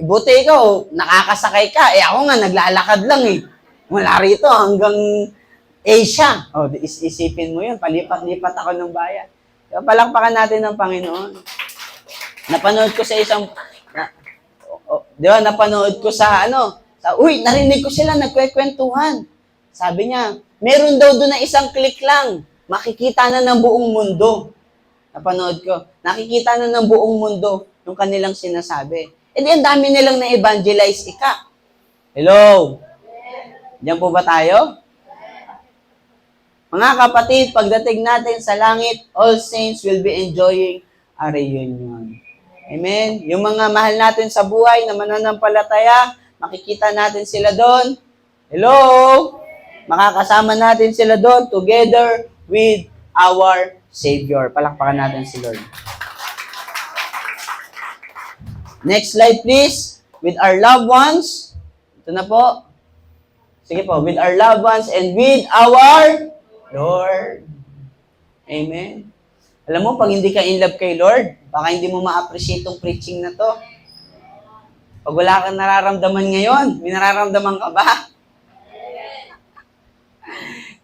buti ikaw, nakakasakay ka. Ako nga, naglalakad lang eh. Mula rito hanggang Asia. Isipin mo yun, palipat-lipat ako ng bayan. Palakpakan natin ng Panginoon. Napanood ko sa napanood ko narinig ko sila nagkwekwentuhan. Sabi niya, meron daw doon na isang click lang, makikita na ng buong mundo. Napanood ko, nakikita na ng buong mundo yung kanilang sinasabi. Ang dami nilang na-evangelize ika. Hello? Diyan po ba tayo? Mga kapatid, pagdating natin sa langit, all saints will be enjoying a reunion. Amen? Yung mga mahal natin sa buhay na mananampalataya, makikita natin sila doon. Hello? Makakasama natin sila doon together with our Savior. Palakpakan natin si Lord. Next slide please. With our loved ones. Ito na po. Sige po. With our loved ones and with our Lord. Amen. Alam mo, pag hindi ka in love kay Lord, baka hindi mo ma-appreciate itong preaching na to. Pag wala kang nararamdaman ngayon, may nararamdaman ka ba?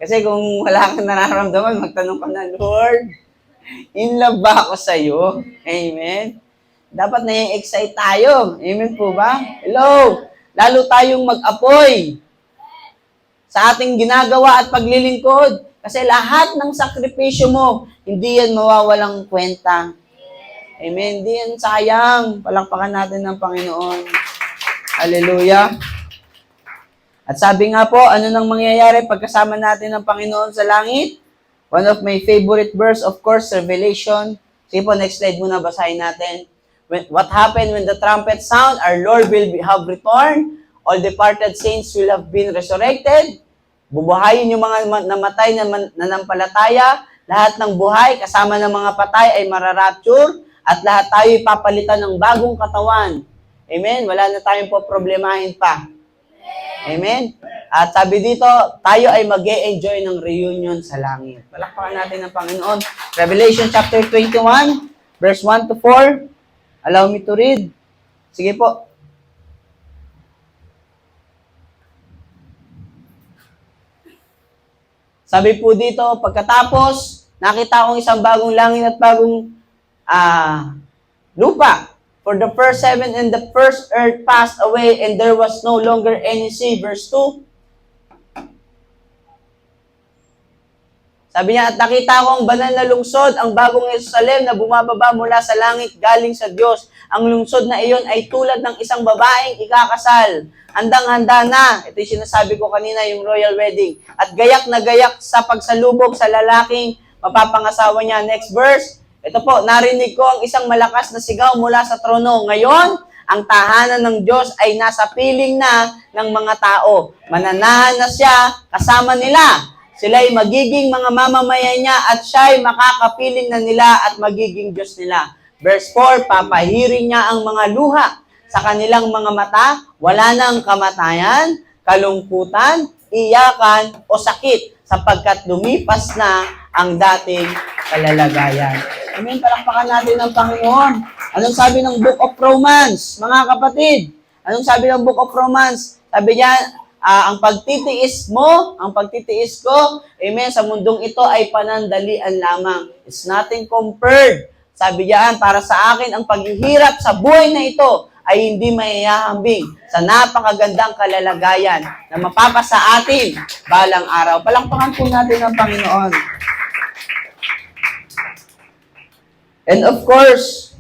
Kasi kung wala kang nararamdaman, magtanong ka na, Lord, in love ba ako sa'yo? Amen. Dapat na-excite tayo. Amen po ba? Hello. Lalo tayong mag-apoy sa ating ginagawa at paglilingkod. Kasi lahat ng sakripisyo mo, hindi yan mawawalang kwenta. Amen. Hindi yan sayang. Palakpakan natin ng Panginoon. Hallelujah. At sabi nga po, ano nang mangyayari pagkasama natin ng Panginoon sa langit? One of my favorite verse, of course, Revelation. Sige po, next slide muna, basahin natin. What happened when the trumpet sound? Our Lord will have returned. All departed saints will have been resurrected. Bubuhayin yung mga namatay na nanampalataya. Lahat ng buhay, kasama ng mga patay ay mararapture. At lahat tayo ipapalitan ng bagong katawan. Amen? Wala na tayong poproblemahin pa. Amen? At sabi dito, tayo ay mag-e-enjoy ng reunion sa langit. Palakpakan natin ng Panginoon. Revelation chapter 21, verse 1 to 4. Allow me to read. Sige po. Sabi po dito, pagkatapos, nakita akong isang bagong langit at bagong lupa. For the first heaven and the first earth passed away, and there was no longer any sea. Verse 2. Sabi niya, at nakita ko ang banal na lungsod, ang bagong Jerusalem na bumababa mula sa langit galing sa Diyos. Ang lungsod na iyon ay tulad ng isang babaeng ikakasal. Handang-handa na. Ito yung sinasabi ko kanina, yung royal wedding. At gayak na gayak sa pagsalubog sa lalaking mapapangasawa niya. Next verse. Ito po, narinig ko ang isang malakas na sigaw mula sa trono. Ngayon, ang tahanan ng Diyos ay nasa piling na ng mga tao. Mananahan na siya kasama nila. Sila ay magiging mga mamamayan niya at siya ay makakapiling na nila at magiging Diyos nila. Verse 4, papahirin niya ang mga luha Sa kanilang mga mata, wala nang kamatayan, kalungkutan, iyakan, o sakit, sapagkat lumipas na ang dating kalalagayan. Amen. Palakpakan natin ang Panginoon. Anong sabi ng Book of Romans, mga kapatid? Anong sabi ng Book of Romans? Sabi niya, ang pagtitiis mo, ang pagtitiis ko, amen, sa mundong ito ay panandalian lamang. It's nothing compared. Sabi diyan, para sa akin, ang paghihirap sa buhay na ito ay hindi maihahambing sa napakagandang kalalagayan na mapapasa atin balang araw. Palakpakan po natin ang Panginoon. And of course,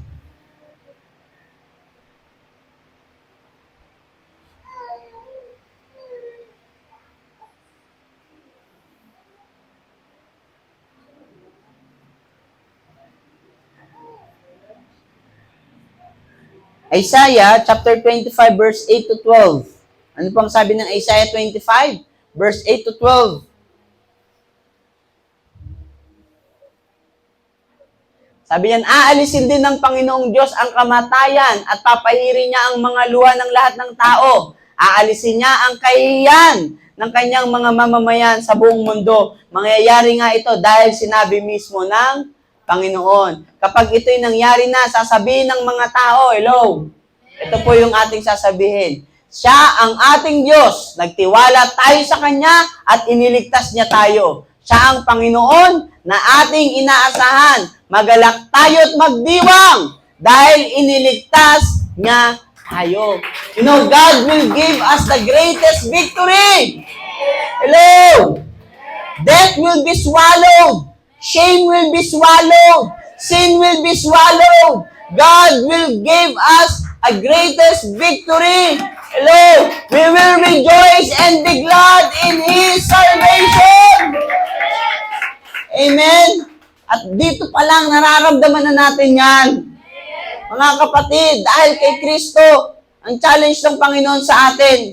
Isaiah chapter 25 verse 8 to 12. Ano pang sabi ng Isaiah 25 verse 8 to 12? Sabi niyan, aalisin din ng Panginoong Diyos ang kamatayan at papahirin niya ang mga luha ng lahat ng tao. Aalisin niya ang kahihiyan ng kanyang mga mamamayan sa buong mundo. Mangyayari nga ito dahil sinabi mismo ng Panginoon. Kapag ito'y nangyari na, sasabihin ng mga tao, hello, ito po yung ating sasabihin. Siya ang ating Diyos. Nagtiwala tayo sa Kanya at iniligtas niya tayo. Siya ang Panginoon na ating inaasahan. Magalak tayo at magdiwang dahil iniligtas niya tayo. You know, God will give us the greatest victory. Hello! Death will be swallowed. Shame will be swallowed. Sin will be swallowed. God will give us a greatest victory. Hello! We will rejoice and be glad in His salvation. Amen? At dito pa lang nararamdaman na natin yan. Mga kapatid, dahil kay Kristo, ang challenge ng Panginoon sa atin.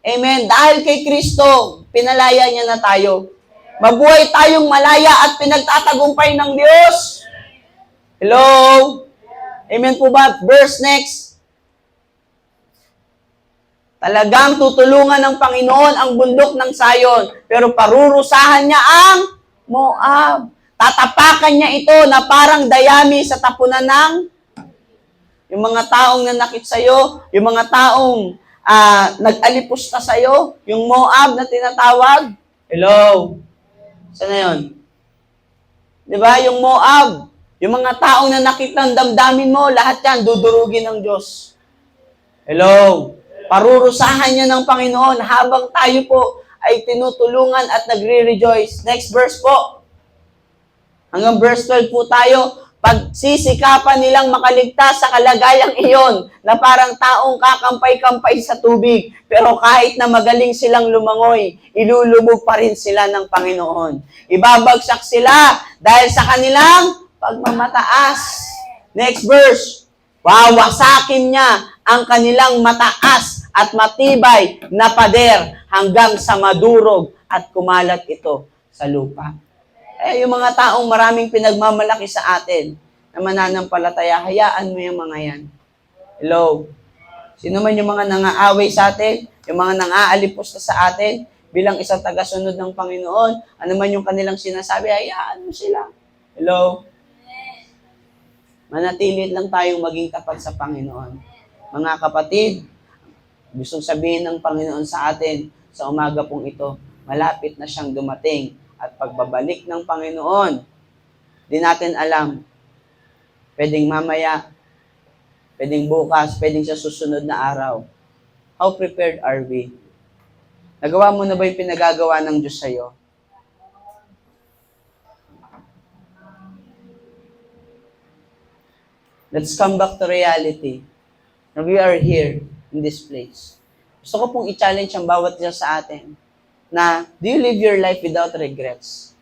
Amen? Dahil kay Kristo, pinalaya niya na tayo. Mabuhay tayong malaya at pinagtatagumpay ng Diyos. Hello? Amen po ba? Verse next. Talagang tutulungan ng Panginoon ang bundok ng Sayon, pero parurusahan niya ang Moab. Tatapakan niya ito na parang dayami sa tapunan ng yung mga taong nanakit sa'yo, yung mga taong nag-alipusta sa'yo, yung Moab na tinatawag. Hello? Saan na yun? Di ba? Yung Moab, yung mga taong nanakit ng damdamin mo, lahat yan, dudurugin ng Diyos. Hello? Parurusahan niya ng Panginoon habang tayo po ay tinutulungan at nagre-rejoice. Next verse po. Hanggang verse 12 po tayo. Pagsisikapan nilang makaligtas sa kalagayang iyon na parang taong kakampay-kampay sa tubig. Pero kahit na magaling silang lumangoy, ilulubog pa rin sila ng Panginoon. Ibabagsak sila dahil sa kanilang pagmamataas. Next verse. Wawasakin niya ang kanilang mataas at matibay na pader hanggang sa madurog at kumalat ito sa lupa. Yung mga taong maraming pinagmamalaki sa atin na mananampalataya, hayaan mo yung mga yan. Hello? Sino man yung mga nangaaway sa atin, yung mga nang-aalipusta sa atin, bilang isang tagasunod ng Panginoon, ano man yung kanilang sinasabi, hayaan mo sila. Hello? Manatili lang tayong maging tapat sa Panginoon. Mga kapatid, gustong sabihin ng Panginoon sa atin sa umaga pong ito, malapit na siyang dumating. At pagbabalik ng Panginoon, di natin alam, pwedeng mamaya, pwedeng bukas, pwedeng sa susunod na araw. How prepared are we? Nagawa mo na ba yung pinagagawa ng Diyos sa'yo? Let's come back to reality. We are here in this place. Gusto ko pong i-challenge ang bawat isa sa atin na, do you live your life without regrets?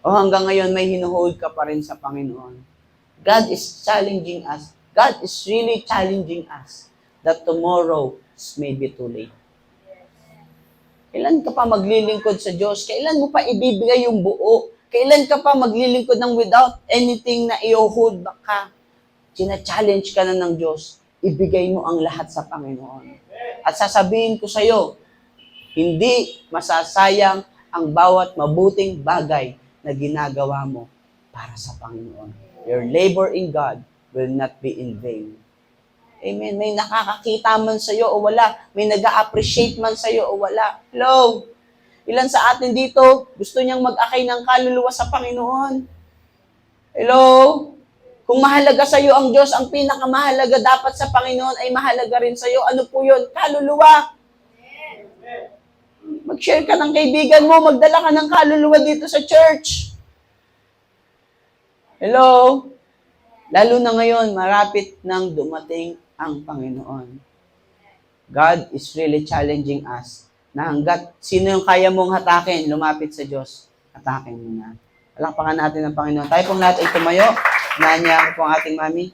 O hanggang ngayon may hinuhold ka pa rin sa Panginoon? God is challenging us. God is really challenging us that tomorrow may be too late. Kailan ka pa maglilingkod sa Diyos? Kailan mo pa ibibigay yung buo? Kailan ka pa maglilingkod ng without anything na i-hold back ka? Sina-challenge ka na ng Diyos. ibigay mo ang lahat sa Panginoon. At sasabihin ko sa iyo, hindi masasayang ang bawat mabuting bagay na ginagawa mo para sa Panginoon. Your labor in God will not be in vain. Amen. May nakakakita man sa iyo o wala. May nag-a-appreciate man sa iyo o wala. Hello? Ilan sa atin dito gusto niyang mag-akay ng kaluluwa sa Panginoon? Hello? Kung mahalaga sa iyo ang Diyos, ang pinakamahalaga dapat sa Panginoon ay mahalaga rin sa iyo. Ano po yun? Kaluluwa. Mag-share ka ng kaibigan mo, magdala ka ng kaluluwa dito sa church. Hello? Lalo na ngayon, marapit nang dumating ang Panginoon. God is really challenging us na hanggat sino yung kaya mong hatakin, lumapit sa Diyos, hatakin mo na. Palakpakan natin ang Panginoon. Tayo pong lahat ay tumayo. Nanya ko po ang ating mami.